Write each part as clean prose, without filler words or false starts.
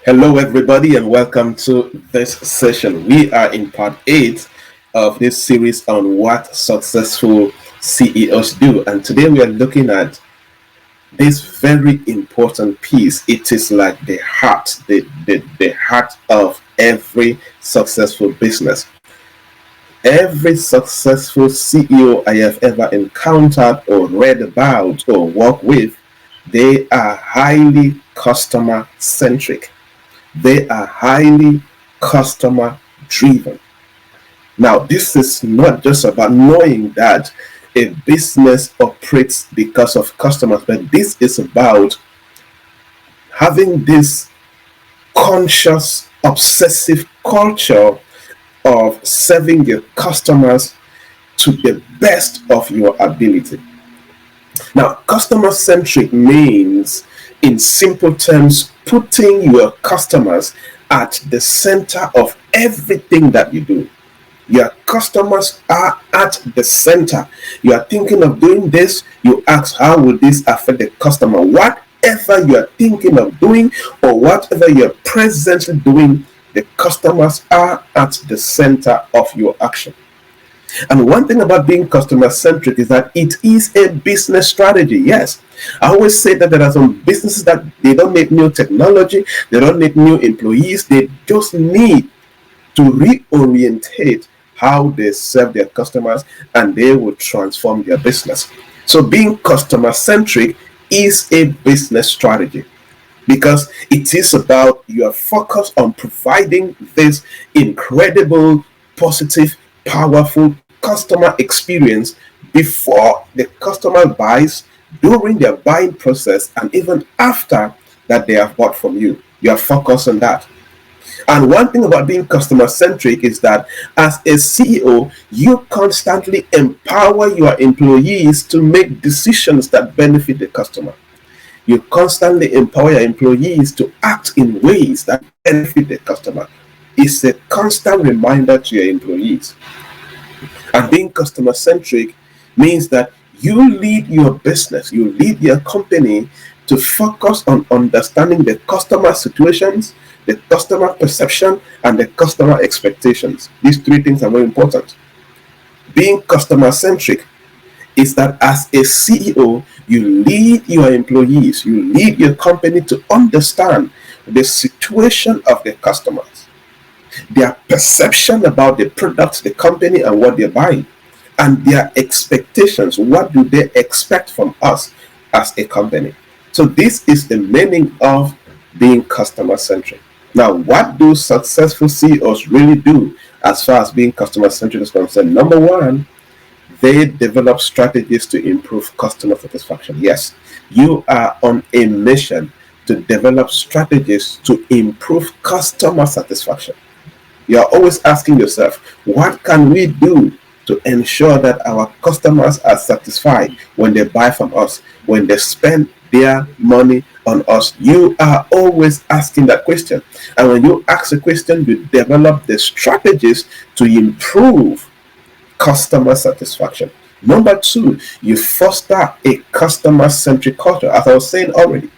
Hello, everybody, and welcome to this session. We are in part 8 of this series on what successful CEOs do. And today we are looking at this very important piece. It is like the heart, the heart of every successful business. Every successful CEO I have ever encountered or read about or worked with, they are highly customer centric. They are highly customer driven. Now, this is not just about knowing that a business operates because of customers, but this is about having this conscious, obsessive culture of serving your customers to the best of your ability. Now, customer centric means, in simple terms, putting your customers at the center of everything that you do. Your customers are at the center. You are thinking of doing this, you ask, how will this affect the customer? Whatever you are thinking of doing or whatever you're presently doing, the customers are at the center of your action. And one thing about being customer centric is that it is a business strategy. Yes, I always say that there are some businesses that they don't need new technology, they don't need new employees, they just need to reorientate how they serve their customers and they will transform their business. So being customer centric is a business strategy because it is about your focus on providing this incredible, positive, powerful customer experience before the customer buys, during their buying process, and even after that they have bought from you. You are focused on that. And one thing about being customer centric is that as a CEO, you constantly empower your employees to make decisions that benefit the customer. You constantly empower your employees to act in ways that benefit the customer. It's a constant reminder to your employees. And being customer centric means that you lead your business, you lead your company to focus on understanding the customer situations, the customer perception, and the customer expectations. These three things are very important. Being customer centric is that as a CEO, you lead your employees, you lead your company to understand the situation of the customers, their perception about the products, the company, and what they're buying, and their expectations. What do they expect from us as a company? So this is the meaning of being customer centric. Now, what do successful CEOs really do as far as being customer centric is concerned? Number one, they develop strategies to improve customer satisfaction. Yes, you are on a mission to develop strategies to improve customer satisfaction. You are always asking yourself, what can we do to ensure that our customers are satisfied when they buy from us, when they spend their money on us? You are always asking that question. And when you ask a question, you develop the strategies to improve customer satisfaction. Number two, you foster a customer centric culture. As I was saying already,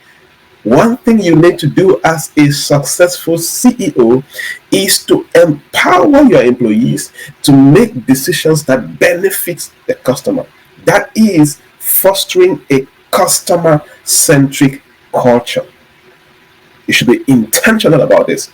one thing you need to do as a successful CEO is to empower your employees to make decisions that benefit the customer. That is fostering a customer centric culture. You should be intentional about this.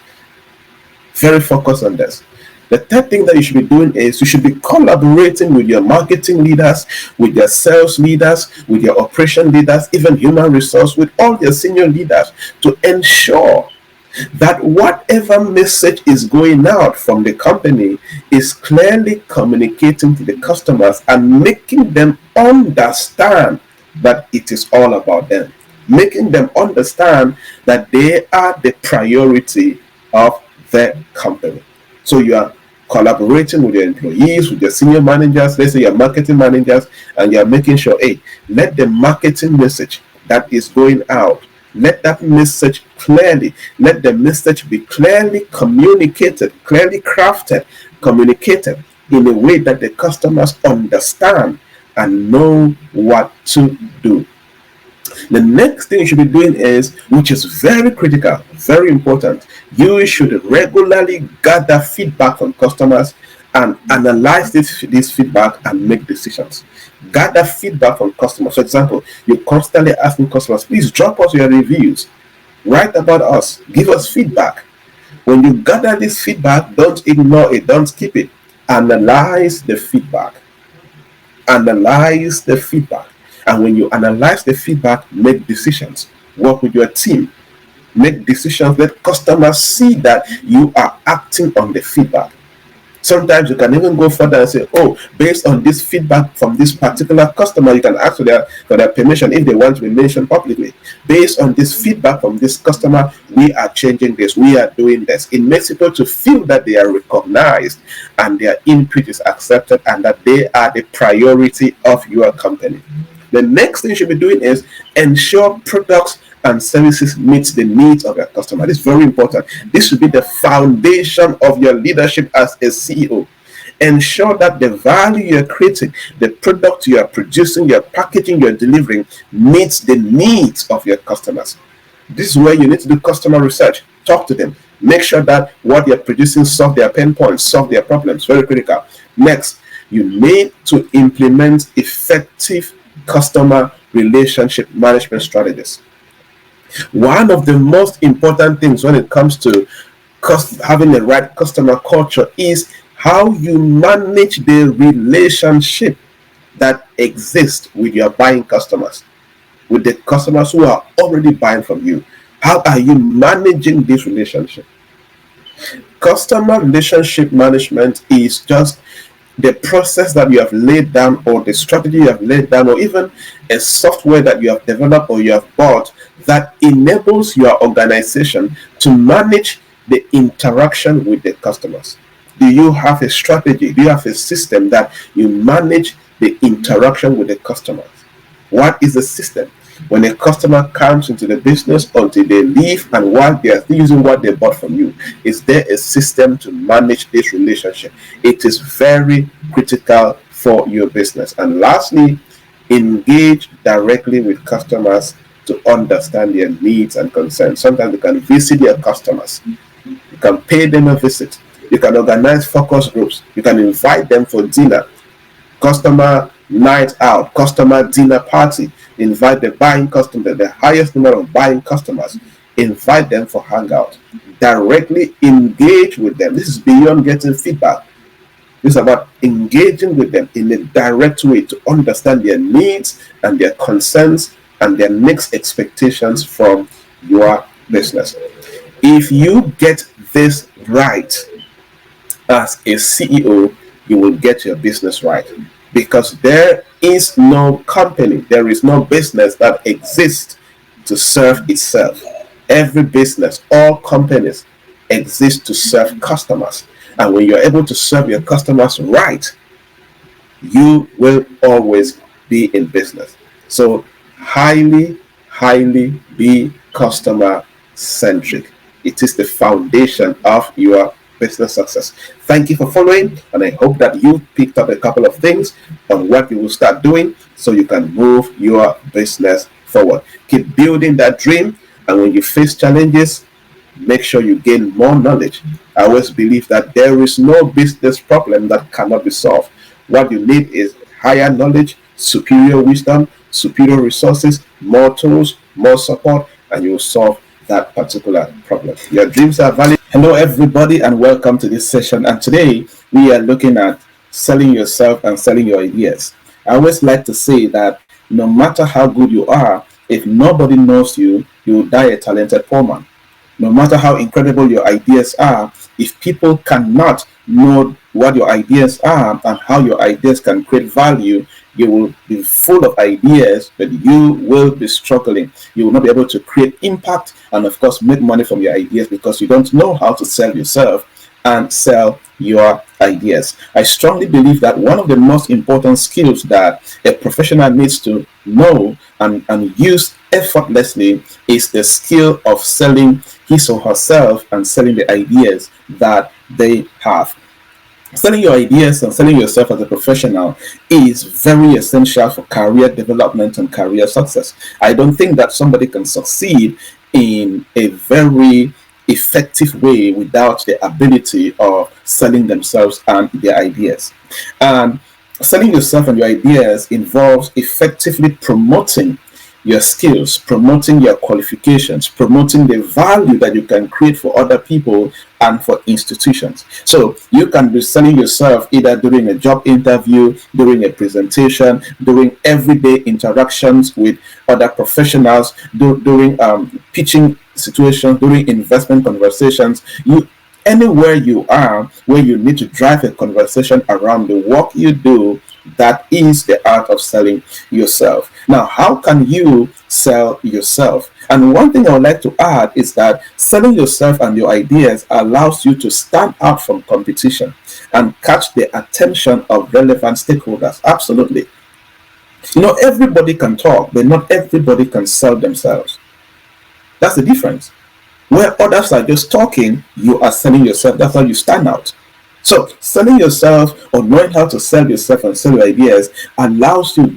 Very focused on this. The third thing that you should be doing is you should be collaborating with your marketing leaders, with your sales leaders, with your operation leaders, even human resource, with all your senior leaders to ensure that whatever message is going out from the company is clearly communicating to the customers and making them understand that it is all about them, making them understand that they are the priority of the company. So you are collaborating with your employees, with your senior managers, let's say your marketing managers, and you're making sure, hey, let the marketing message that is going out, let that message let the message be clearly communicated, clearly crafted, communicated in a way that the customers understand and know what to do. The next thing you should be doing is, which is very critical, very important, you should regularly gather feedback from customers and analyze this feedback and make decisions. Gather feedback from customers. For example, you're constantly asking customers, please drop us your reviews, write about us, give us feedback. When you gather this feedback, don't ignore it, don't skip it. Analyze the feedback. Analyze the feedback. And when you analyze the feedback, make decisions. Work with your team. Make decisions. Let customers see that you are acting on the feedback. Sometimes you can even go further and say, oh, based on this feedback from this particular customer, you can ask for their permission if they want to be mentioned publicly. Based on this feedback from this customer, we are changing this, we are doing this. It makes people to feel that they are recognized and their input is accepted and that they are the priority of your company. The next thing you should be doing is ensure products and services meet the needs of your customer. This is very important. This should be the foundation of your leadership as a CEO. Ensure that the value you're creating, the product you are producing, your packaging you're delivering meets the needs of your customers. This is where you need to do customer research. Talk to them. Make sure that what you're producing solve their pain points, solve their problems. Very critical. Next, you need to implement effective customer relationship management strategies. One of the most important things when it comes to having the right customer culture is how you manage the relationship that exists with your buying customers, with the customers who are already buying from you. How are you managing this relationship? Customer relationship management is just the process that you have laid down, or the strategy you have laid down, or even a software that you have developed or you have bought that enables your organization to manage the interaction with the customers. Do you have a strategy? Do you have a system that you manage the interaction with the customers? What is the system? When a customer comes into the business until they leave and while they are still using what they bought from you, is there a system to manage this relationship? It is very critical for your business. And lastly, engage directly with customers to understand their needs and concerns. Sometimes you can visit your customers. You can pay them a visit. You can organize focus groups. You can invite them for dinner, customer night out, customer dinner party. Invite the buying customer, the highest number of buying customers. Invite them for hangout. Directly engage with them. This is beyond getting feedback. This is about engaging with them in a direct way to understand their needs and their concerns and their next expectations from your business. If you get this right as a CEO, you will get your business right. Because there is no company, there is no business that exists to serve itself. Every business, all companies exist to serve customers. And when you're able to serve your customers right, you will always be in business. So highly be customer centric. It is the foundation of your business success. Thank you for following, and I hope that you picked up a couple of things on what you will start doing so you can move your business forward. Keep building that dream, and when you face challenges, make sure you gain more knowledge. I always believe that there is no business problem that cannot be solved. What you need is higher knowledge, superior wisdom, superior resources, more tools, more support, and you will solve that particular problem. Your dreams are valid. Hello everybody, and welcome to this session. And today we are looking at selling yourself and selling your ideas. I always like to say that no matter how good you are, if nobody knows you, you will die a talented poor man. No matter how incredible your ideas are, if people cannot know what your ideas are and how your ideas can create value, you will be full of ideas, but you will be struggling. You will not be able to create impact and, of course, make money from your ideas because you don't know how to sell yourself and sell your ideas. I strongly believe that one of the most important skills that a professional needs to know and use effortlessly is the skill of selling his or herself and selling the ideas that they have. Selling your ideas and selling yourself as a professional is very essential for career development and career success. I don't think that somebody can succeed in a very effective way without the ability of selling themselves and their ideas. And selling yourself and your ideas involves effectively promoting your skills, promoting your qualifications, promoting the value that you can create for other people and for institutions. So you can be selling yourself either during a job interview, during a presentation, during everyday interactions with other professionals, during pitching situations, during investment conversations. You Anywhere you are where you need to drive a conversation around the work you do, that is the art of selling yourself. Now, how can you sell yourself? And one thing I would like to add is that selling yourself and your ideas allows you to stand out from competition and catch the attention of relevant stakeholders. Absolutely. Everybody can talk, but not everybody can sell themselves. That's the difference. Where others are just talking, you are selling yourself. That's how you stand out. So selling yourself or knowing how to sell yourself and sell your ideas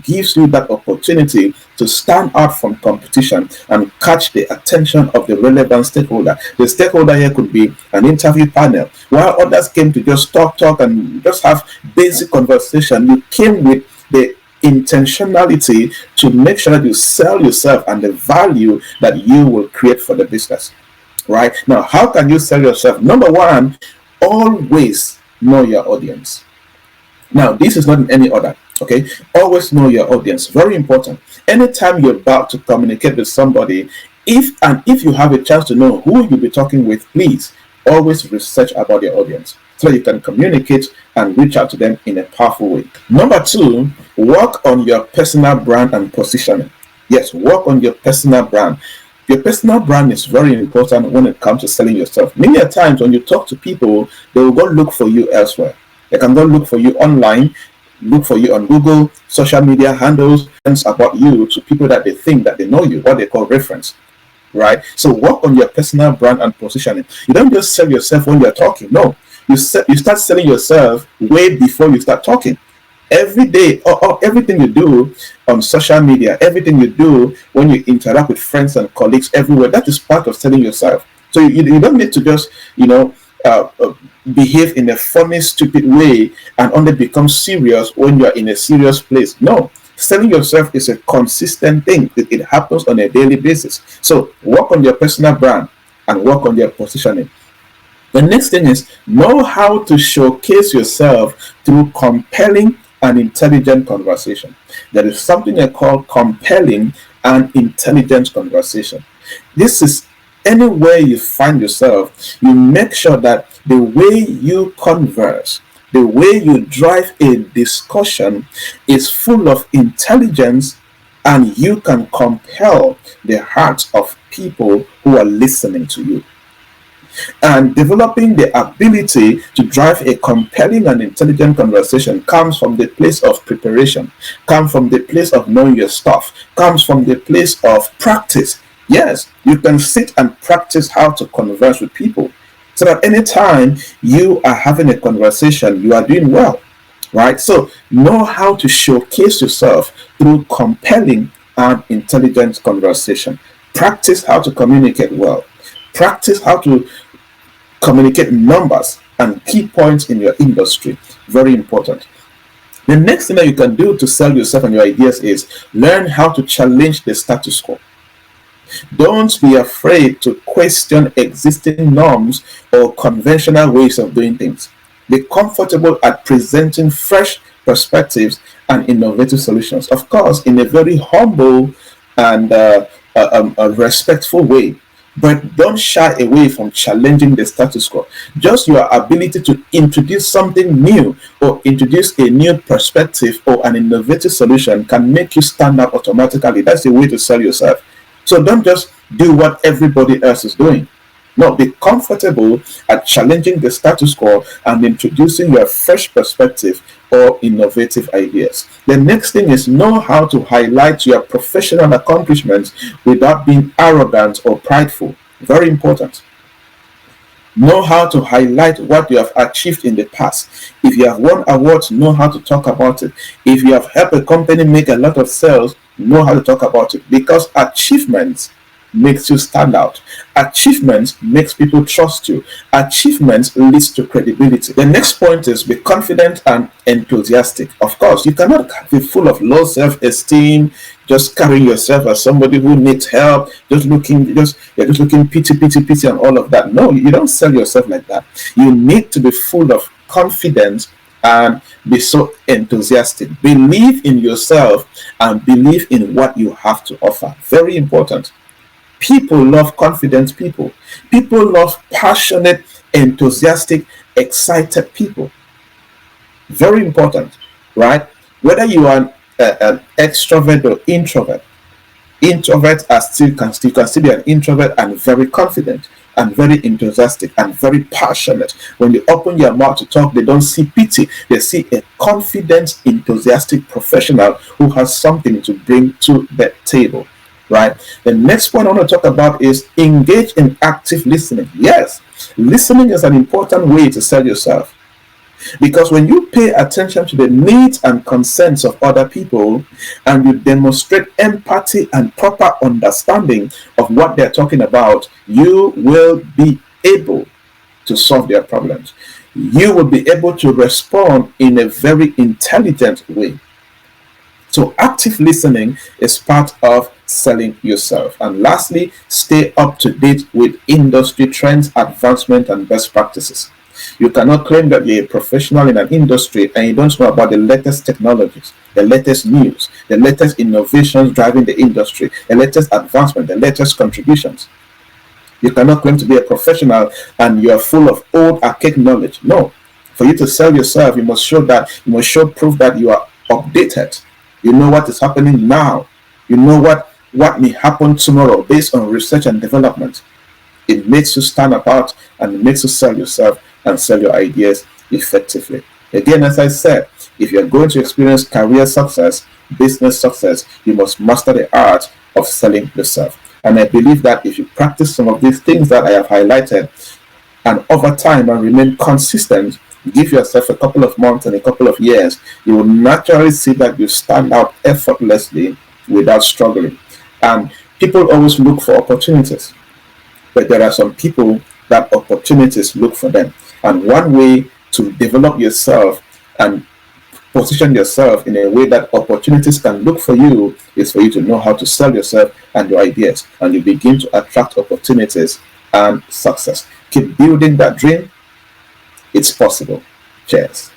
gives you that opportunity to stand out from competition and catch the attention of the relevant stakeholder. The stakeholder here could be an interview panel. While others came to just talk and just have basic conversation, you came with the intentionality to make sure that you sell yourself and the value that you will create for the business. Right now, how can you sell yourself? Number one, always know your audience. Now, this is not in any order. Okay, always know your audience. Very important. Anytime you're about to communicate with somebody, if you have a chance to know who you'll be talking with, please always research about your audience so you can communicate and reach out to them in a powerful way. Number two, work on your personal brand and positioning. Yes, work on your personal brand. Your personal brand is very important when it comes to selling yourself. Many a times when you talk to people, they will go look for you elsewhere. They can go look for you online, look for you on Google, social media handles, things about you to people that they think that they know you, what they call reference. Right? So work on your personal brand and positioning. You don't just sell yourself when you're talking. No, you start selling yourself way before you start talking. Every day, or everything you do on social media, everything you do when you interact with friends and colleagues everywhere, that is part of selling yourself. So you don't need to just behave in a funny, stupid way and only become serious when you are in a serious place. No, selling yourself is a consistent thing. It happens on a daily basis. So work on your personal brand and work on your positioning. The next thing is know how to showcase yourself through compelling and intelligent conversation. There is something I call compelling and intelligent conversation. This is anywhere you find yourself, you make sure that the way you converse, the way you drive a discussion is full of intelligence, and you can compel the hearts of people who are listening to you. And developing the ability to drive a compelling and intelligent conversation comes from the place of preparation, comes from the place of knowing your stuff, comes from the place of practice. Yes, you can sit and practice how to converse with people so that anytime you are having a conversation, you are doing well, right? So know how to showcase yourself through compelling and intelligent conversation. Practice how to communicate well. Practice how to communicate numbers and key points in your industry. Very important. The next thing that you can do to sell yourself and your ideas is learn how to challenge the status quo. Don't be afraid to question existing norms or conventional ways of doing things. Be comfortable at presenting fresh perspectives and innovative solutions. Of course, in a very humble and a respectful way. But don't shy away from challenging the status quo. Just your ability to introduce something new or introduce a new perspective or an innovative solution can make you stand out automatically. That's the way to sell yourself. So don't just do what everybody else is doing. No, be comfortable at challenging the status quo and introducing your fresh perspective or innovative ideas. The next thing is know how to highlight your professional accomplishments without being arrogant or prideful. Very important. Know how to highlight what you have achieved in the past. If you have won awards, know how to talk about it. If you have helped a company make a lot of sales, know how to talk about it, because achievements makes you stand out. Achievements makes people trust you. Achievements leads to credibility. The next point is be confident and enthusiastic. Of course, you cannot be full of low self-esteem, just carrying yourself as somebody who needs help, you're just looking pity and all of that. No, you don't sell yourself like that. You need to be full of confidence and be so enthusiastic. Believe in yourself and believe in what you have to offer. Very important. People love confident people. People love passionate, enthusiastic, excited people. Very important, right? Whether you are an extrovert or introvert, introverts are still be an introvert and very confident and very enthusiastic and very passionate. When you open your mouth to talk, they don't see pity. They see a confident, enthusiastic professional who has something to bring to the table. Right. The next point I want to talk about is engage in active listening. Yes, listening is an important way to sell yourself, because when you pay attention to the needs and concerns of other people and you demonstrate empathy and proper understanding of what they're talking about, you will be able to solve their problems. You will be able to respond in a very intelligent way. So active listening is part of selling yourself. And lastly, stay up to date with industry trends, advancement, and best practices. You cannot claim that you're a professional in an industry and you don't know about the latest technologies, the latest news, the latest innovations driving the industry, the latest advancement, the latest contributions. You cannot claim to be a professional and you're full of old archaic knowledge. No. For you to sell yourself, you must show proof that you are updated. You know what is happening now. You know what may happen tomorrow based on research and development. It makes you stand apart and it makes you sell yourself and sell your ideas effectively. Again, as I said, if you're going to experience career success, business success, you must master the art of selling yourself. And I believe that if you practice some of these things that I have highlighted, and over time and remain consistent, give yourself a couple of months and a couple of years, you will naturally see that you stand out effortlessly without struggling. And people always look for opportunities, but there are some people that opportunities look for them. And one way to develop yourself and position yourself in a way that opportunities can look for you is for you to know how to sell yourself and your ideas, and you begin to attract opportunities and success. Keep building that dream. It's possible. Cheers.